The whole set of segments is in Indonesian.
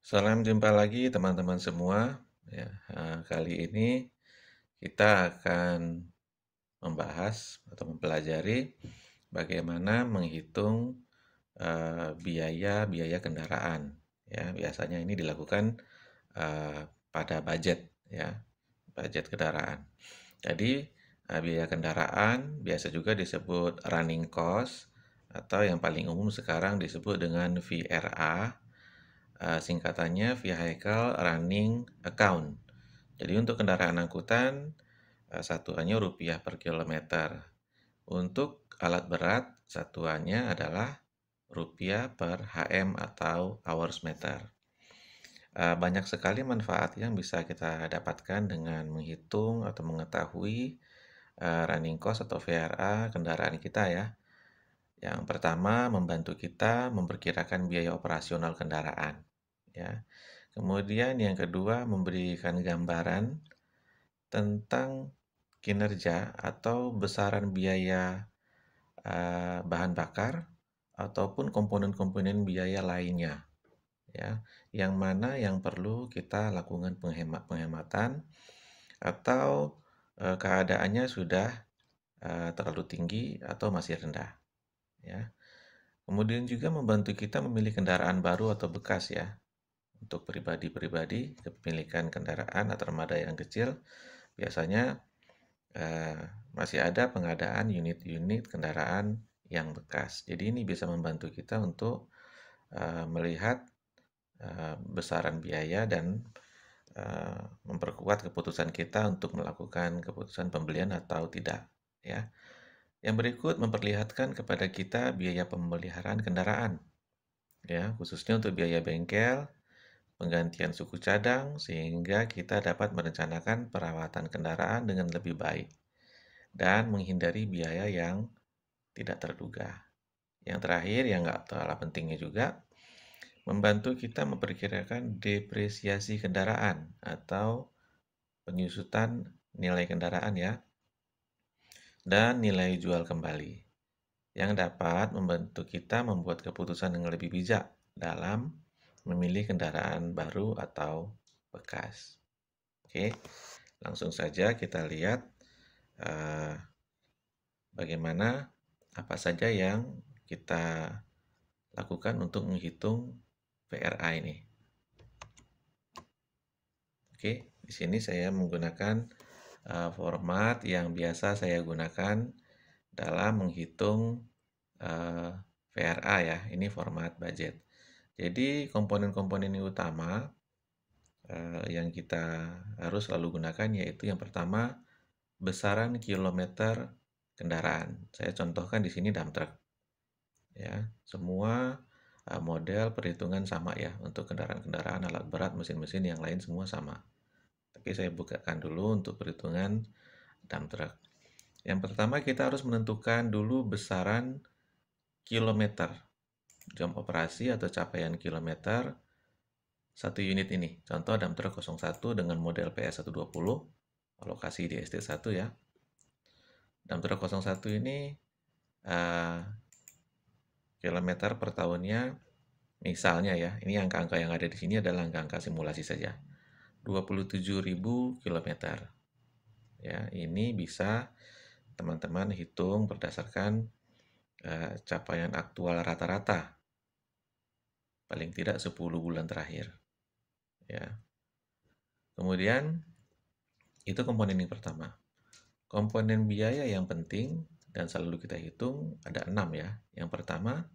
Salam jumpa lagi teman-teman semua. Ya, kali ini kita akan membahas atau mempelajari bagaimana menghitung biaya-biaya kendaraan. Ya, biasanya ini dilakukan pada budget, ya, budget kendaraan. Jadi biaya kendaraan biasa juga disebut running cost atau yang paling umum sekarang disebut dengan VRA. Singkatannya Vehicle Running Account. Jadi untuk kendaraan angkutan, satuannya rupiah per kilometer. Untuk alat berat, satuannya adalah rupiah per HM atau hours meter. Banyak sekali manfaat yang bisa kita dapatkan dengan menghitung atau mengetahui running cost atau VRA kendaraan kita ya. Yang pertama, membantu kita memperkirakan biaya operasional kendaraan. Ya. Kemudian yang kedua, memberikan gambaran tentang kinerja atau besaran biaya bahan bakar ataupun komponen-komponen biaya lainnya, ya, yang mana yang perlu kita lakukan penghematan atau keadaannya sudah terlalu tinggi atau masih rendah, ya. Kemudian juga membantu kita memilih kendaraan baru atau bekas ya. Untuk pribadi-pribadi, kepemilikan kendaraan atau armada yang kecil, biasanya eh, masih ada pengadaan unit-unit kendaraan yang bekas. Jadi ini bisa membantu kita untuk melihat besaran biaya dan memperkuat keputusan kita untuk melakukan keputusan pembelian atau tidak. Ya. Yang berikut memperlihatkan kepada kita biaya pemeliharaan kendaraan, ya, khususnya untuk biaya bengkel, penggantian suku cadang, sehingga kita dapat merencanakan perawatan kendaraan dengan lebih baik dan menghindari biaya yang tidak terduga. Yang terakhir, yang nggak kalah pentingnya juga, membantu kita memperkirakan depresiasi kendaraan atau penyusutan nilai kendaraan ya, dan nilai jual kembali, yang dapat membantu kita membuat keputusan yang lebih bijak dalam memilih kendaraan baru atau bekas. Oke, langsung saja kita lihat uh, bagaimana apa saja yang kita lakukan untuk menghitung VRA ini. Oke, di sini saya menggunakan format yang biasa saya gunakan dalam menghitung VRA ya. Ini format budget. Jadi komponen-komponen yang utama yang kita harus selalu gunakan yaitu yang pertama besaran kilometer kendaraan. Saya contohkan di sini dump truck. Ya, semua model perhitungan sama ya untuk kendaraan-kendaraan alat berat, mesin-mesin yang lain semua sama. Tapi saya bukakan dulu untuk perhitungan dump truck. Yang pertama kita harus menentukan dulu besaran kilometer, jam operasi atau capaian kilometer satu unit ini. Contoh dump truck 01 dengan model PS120, alokasi di ST1 ya. Dump truck 01 ini kilometer per tahunnya, misalnya ya, ini angka-angka yang ada di sini adalah angka-angka simulasi saja. 27.000 kilometer. Ya, ini bisa teman-teman hitung berdasarkan capaian aktual rata-rata. Paling tidak 10 bulan terakhir. Ya. Kemudian itu komponen yang pertama. Komponen biaya yang penting dan selalu kita hitung ada 6 ya. Yang pertama,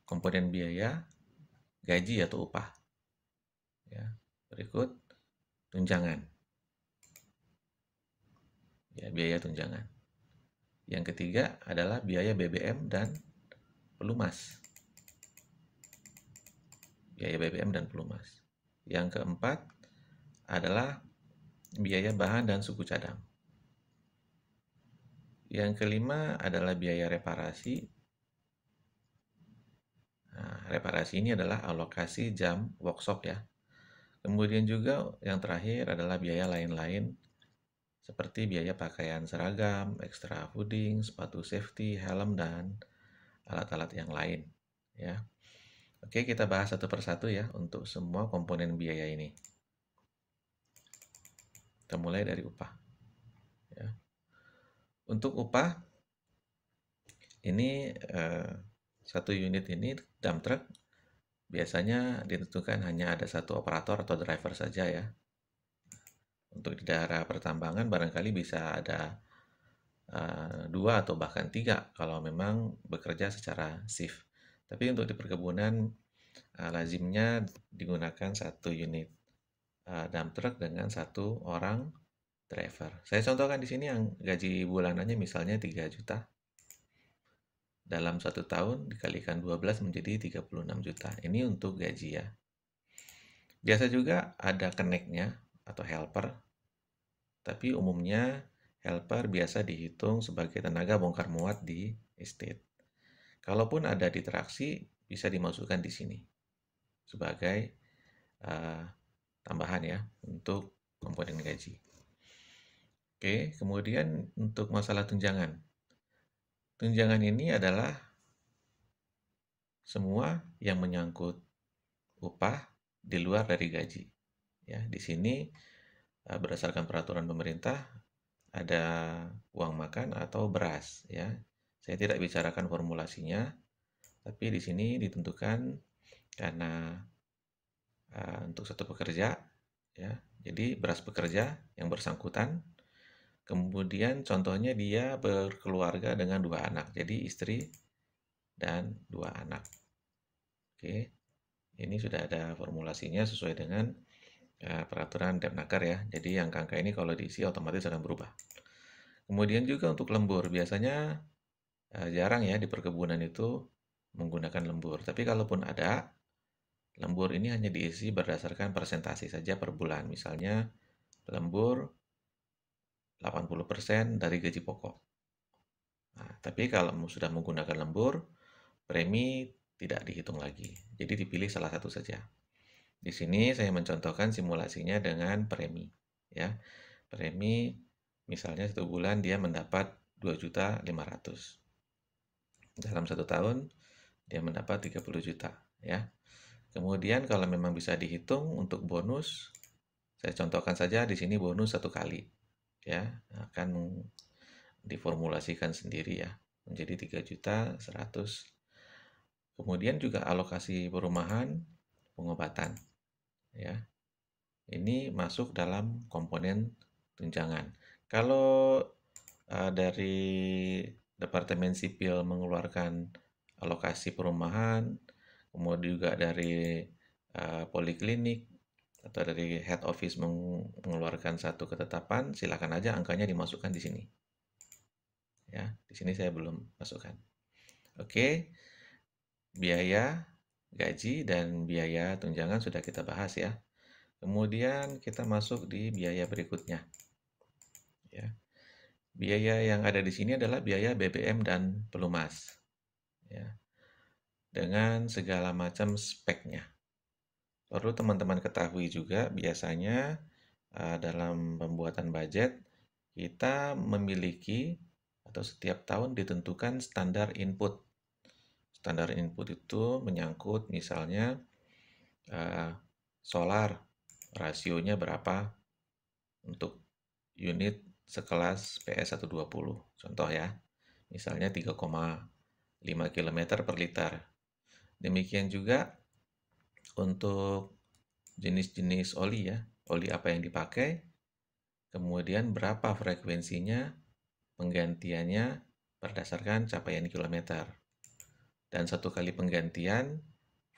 komponen biaya gaji atau upah. Ya. Berikut tunjangan. Ya, biaya tunjangan. Yang ketiga adalah biaya BBM dan pelumas. Biaya BBM dan pelumas. Yang keempat adalah biaya bahan dan suku cadang. Yang kelima adalah biaya reparasi. Nah, reparasi ini adalah alokasi jam workshop ya. Kemudian juga yang terakhir adalah biaya lain-lain seperti biaya pakaian seragam, extra fooding, sepatu safety, helm, dan alat-alat yang lain. Ya. Oke, kita bahas satu persatu ya untuk semua komponen biaya ini. Kita mulai dari upah. Ya. Untuk upah, ini satu unit ini dump truck biasanya ditentukan hanya ada satu operator atau driver saja ya. Untuk di daerah pertambangan barangkali bisa ada 2 atau bahkan 3 kalau memang bekerja secara shift. Tapi untuk di perkebunan lazimnya digunakan satu unit dump truck dengan satu orang driver. Saya contohkan di sini yang gaji bulanannya misalnya 3 juta. Dalam 1 tahun dikalikan 12 menjadi 36 juta. Ini untuk gaji ya. Biasa juga ada keneknya atau helper, tapi umumnya helper biasa dihitung sebagai tenaga bongkar muat di estate. Kalaupun ada di traksi, bisa dimasukkan di sini sebagai tambahan ya untuk komponen gaji. Oke, kemudian untuk masalah tunjangan. Tunjangan ini adalah semua yang menyangkut upah di luar dari gaji. Ya, di sini berdasarkan peraturan pemerintah ada uang makan atau beras ya. Saya tidak bicarakan formulasinya, tapi di sini ditentukan karena untuk satu pekerja ya. Jadi beras pekerja yang bersangkutan. Kemudian contohnya dia berkeluarga dengan 2 anak. Jadi istri dan 2 anak. Oke. Ini sudah ada formulasinya sesuai dengan peraturan Depnaker ya. Jadi angka-angka ini kalau diisi otomatis akan berubah. Kemudian juga untuk lembur, biasanya jarang ya di perkebunan itu menggunakan lembur. Tapi kalaupun ada, lembur ini hanya diisi berdasarkan persentase saja per bulan. Misalnya lembur 80% dari gaji pokok. Nah, tapi kalau sudah menggunakan lembur, premi tidak dihitung lagi. Jadi dipilih salah satu saja. Di sini saya mencontohkan simulasinya dengan premi. Ya, premi misalnya 1 bulan dia mendapat 2.500.000. Dalam 1 tahun dia mendapat 30 juta. Ya. Kemudian kalau memang bisa dihitung untuk bonus, saya contohkan saja di sini bonus 1 kali. Ya, akan diformulasikan sendiri ya menjadi 3.100.000. Kemudian juga alokasi perumahan, pengobatan ya. Ini masuk dalam komponen tunjangan. Kalau dari Departemen Sipil mengeluarkan alokasi perumahan, kemudian juga dari poliklinik atau dari head office mengeluarkan satu ketetapan, silakan aja angkanya dimasukkan di sini. Ya, di sini saya belum masukkan. Oke, biaya gaji dan biaya tunjangan sudah kita bahas ya. Kemudian kita masuk di biaya berikutnya. Ya. Biaya yang ada di sini adalah biaya BBM dan pelumas. Ya. Dengan segala macam speknya. Perlu teman-teman ketahui juga biasanya dalam pembuatan budget kita memiliki atau setiap tahun ditentukan standar input. Standar input itu menyangkut misalnya solar rasionya berapa untuk unit sekelas PS120. Contoh ya, misalnya 3,5 km per liter. Demikian juga untuk jenis-jenis oli ya, oli apa yang dipakai, kemudian berapa frekuensinya, penggantiannya berdasarkan capaian kilometer. Dan 1 kali penggantian,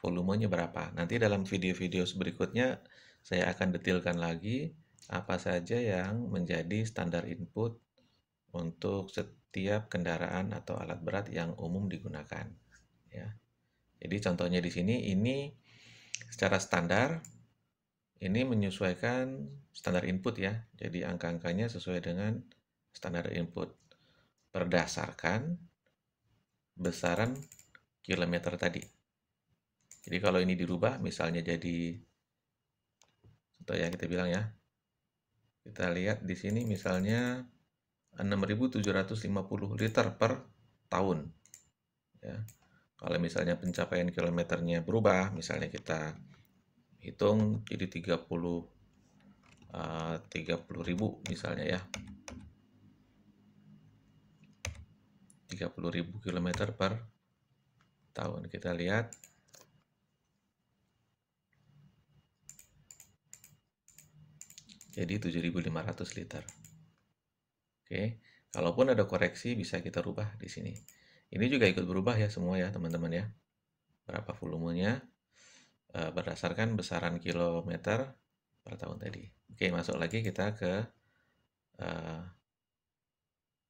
volumenya berapa. Nanti dalam video-video berikutnya, saya akan detailkan lagi apa saja yang menjadi standar input untuk setiap kendaraan atau alat berat yang umum digunakan. Ya. Jadi contohnya di sini, ini secara standar, ini menyesuaikan standar input ya. Jadi angka-angkanya sesuai dengan standar input berdasarkan besaran kilometer tadi. Jadi kalau ini dirubah, misalnya jadi, contoh ya kita bilang ya, kita lihat di sini misalnya 6.750 liter per tahun. Ya. Kalau misalnya pencapaian kilometernya berubah, misalnya kita hitung jadi 30.000 misalnya ya. 30.000 kilometer per tahun. Kita lihat. Jadi 7.500 liter. Oke. Kalaupun ada koreksi bisa kita rubah di sini. Ini juga ikut berubah ya semua ya teman-teman ya. Berapa volumenya berdasarkan besaran kilometer per tahun tadi. Oke, masuk lagi kita ke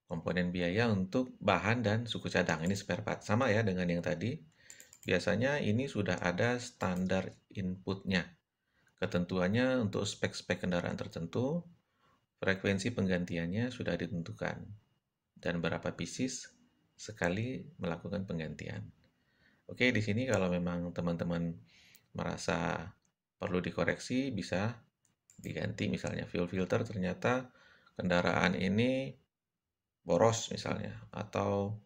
komponen biaya untuk bahan dan suku cadang. Ini spare part. Sama ya dengan yang tadi. Biasanya ini sudah ada standar inputnya. Ketentuannya untuk spek-spek kendaraan tertentu, frekuensi penggantiannya sudah ditentukan. Dan berapa pieces sekali melakukan penggantian. Oke, di sini kalau memang teman-teman merasa perlu dikoreksi, bisa diganti misalnya fuel filter ternyata kendaraan ini boros misalnya, atau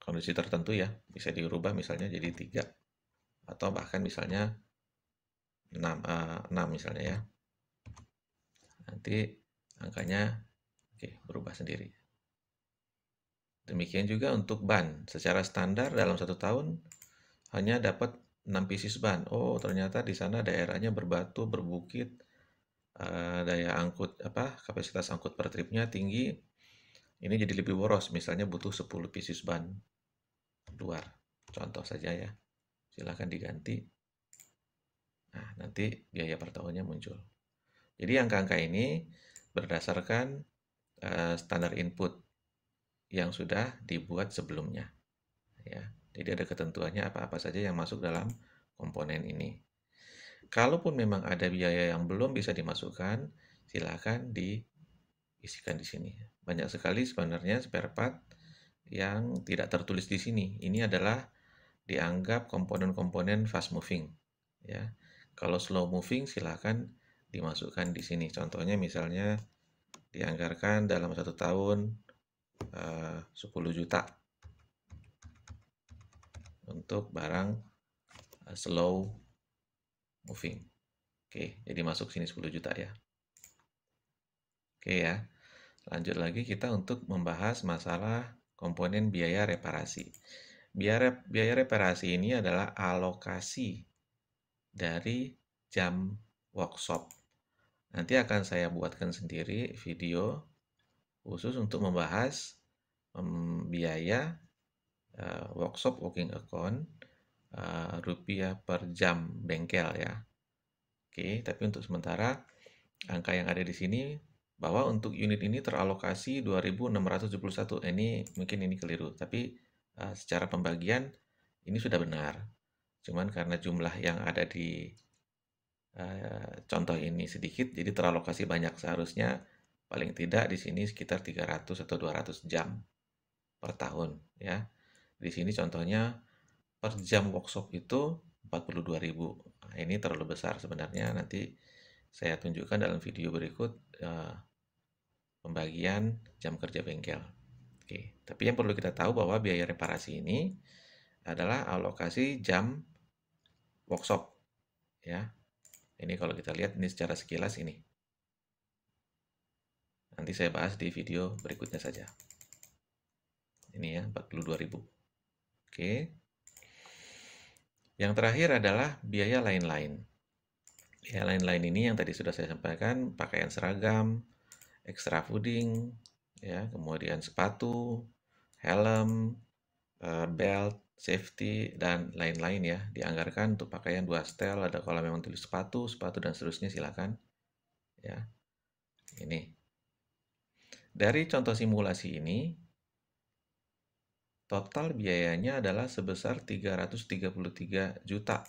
kondisi tertentu ya, bisa dirubah misalnya jadi 3 atau bahkan misalnya 6 misalnya ya. Nanti angkanya berubah sendiri. Demikian juga untuk ban. Secara standar dalam 1 tahun hanya dapat 6 pieces ban. Oh, ternyata di sana daerahnya berbatu, berbukit, daya angkut kapasitas angkut per tripnya tinggi. Ini jadi lebih boros, misalnya butuh 10 pieces ban luar. Contoh saja ya. Silahkan diganti. Nah, nanti biaya per tahunnya muncul. Jadi angka-angka ini berdasarkan standar input yang sudah dibuat sebelumnya. Ya, jadi ada ketentuannya apa-apa saja yang masuk dalam komponen ini. Kalaupun memang ada biaya yang belum bisa dimasukkan, silakan diisikan di sini. Banyak sekali sebenarnya spare part yang tidak tertulis di sini. Ini adalah dianggap komponen-komponen fast moving. Ya, kalau slow moving silakan dimasukkan di sini. Contohnya misalnya dianggarkan dalam 1 tahun 10 juta untuk barang slow moving. Oke, jadi masuk sini 10 juta ya. Oke ya, lanjut lagi kita untuk membahas masalah komponen biaya reparasi. Biaya reparasi ini adalah alokasi dari jam workshop. Nanti akan saya buatkan sendiri video khusus untuk membahas biaya workshop working account rupiah per jam bengkel ya. Oke, tapi untuk sementara angka yang ada di sini bahwa untuk unit ini teralokasi 2.671. Ini mungkin ini keliru, tapi secara pembagian ini sudah benar. Cuman karena jumlah yang ada di contoh ini sedikit, jadi teralokasi banyak. Seharusnya paling tidak di sini sekitar 300 atau 200 jam per tahun ya. Di sini contohnya per jam workshop itu 42.000. Nah, ini terlalu besar sebenarnya. Nanti saya tunjukkan dalam video berikut pembagian jam kerja bengkel. Oke, tapi yang perlu kita tahu bahwa biaya reparasi ini adalah alokasi jam workshop ya. Ini kalau kita lihat ini secara sekilas ini. Nanti saya bahas di video berikutnya saja. Ini ya 42.000. Oke. Yang terakhir adalah biaya lain-lain. Biaya lain-lain ini yang tadi sudah saya sampaikan, pakaian seragam, extra fooding, ya, kemudian sepatu, helm, belt, safety, dan lain-lain ya. Dianggarkan untuk pakaian 2 setel, ada kalau memang tulis sepatu, dan seterusnya silakan. Ya. Ini. Dari contoh simulasi ini, total biayanya adalah sebesar 333 juta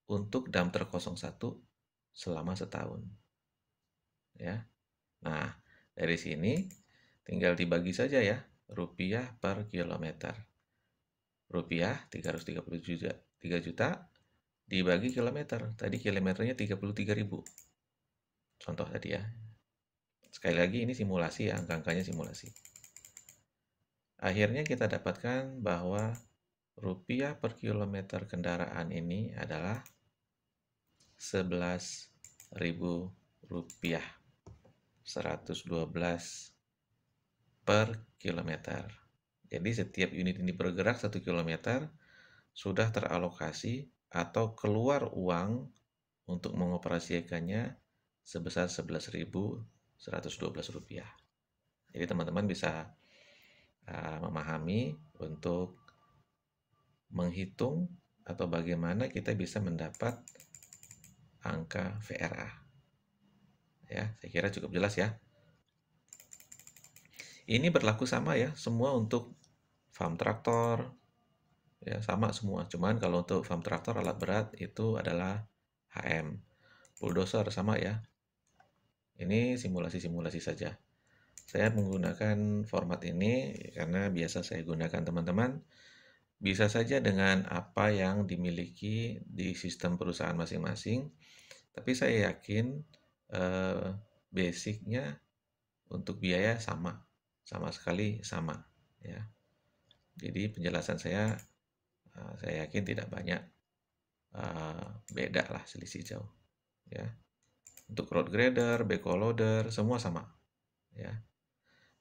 untuk dumper 01 selama setahun. Ya. Nah, dari sini tinggal dibagi saja ya, rupiah per kilometer. Rupiah 333 juta dibagi kilometer. Tadi kilometernya 33.000. Contoh tadi ya. Sekali lagi ini simulasi ya, angka-angkanya simulasi. Akhirnya kita dapatkan bahwa rupiah per kilometer kendaraan ini adalah 11.000 rupiah, 112 per kilometer. Jadi setiap unit ini bergerak 1 kilometer sudah teralokasi atau keluar uang untuk mengoperasikannya sebesar 11.112 rupiah. Jadi teman-teman bisa memahami untuk menghitung atau bagaimana kita bisa mendapat angka VRA. Ya, saya kira cukup jelas ya. Ini berlaku sama ya, semua untuk farm traktor, ya sama semua. Cuman kalau untuk farm traktor alat berat itu adalah HM. Bulldozer sama ya. Ini simulasi-simulasi saja. Saya menggunakan format ini karena biasa saya gunakan teman-teman. Bisa saja dengan apa yang dimiliki di sistem perusahaan masing-masing, tapi saya yakin basicnya untuk biaya sama, sama sekali sama ya. Jadi penjelasan saya yakin tidak banyak beda lah, selisih jauh ya. Untuk road grader, backhoe loader semua sama ya.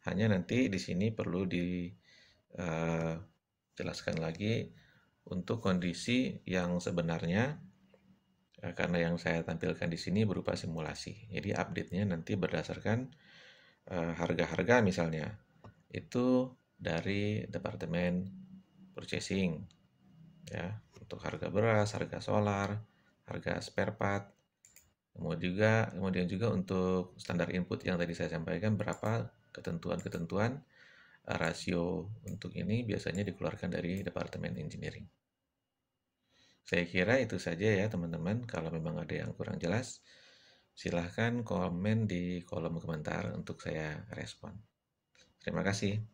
Hanya nanti di sini perlu dijelaskan lagi untuk kondisi yang sebenarnya, karena yang saya tampilkan di sini berupa simulasi. Jadi update-nya nanti berdasarkan harga-harga misalnya itu dari departemen purchasing ya, untuk harga beras, harga solar, harga spare part. Kemudian juga untuk standar input yang tadi saya sampaikan, berapa ketentuan-ketentuan rasio untuk ini biasanya dikeluarkan dari departemen engineering. Saya kira itu saja ya teman-teman. Kalau memang ada yang kurang jelas, silahkan komen di kolom komentar untuk saya respon. Terima kasih.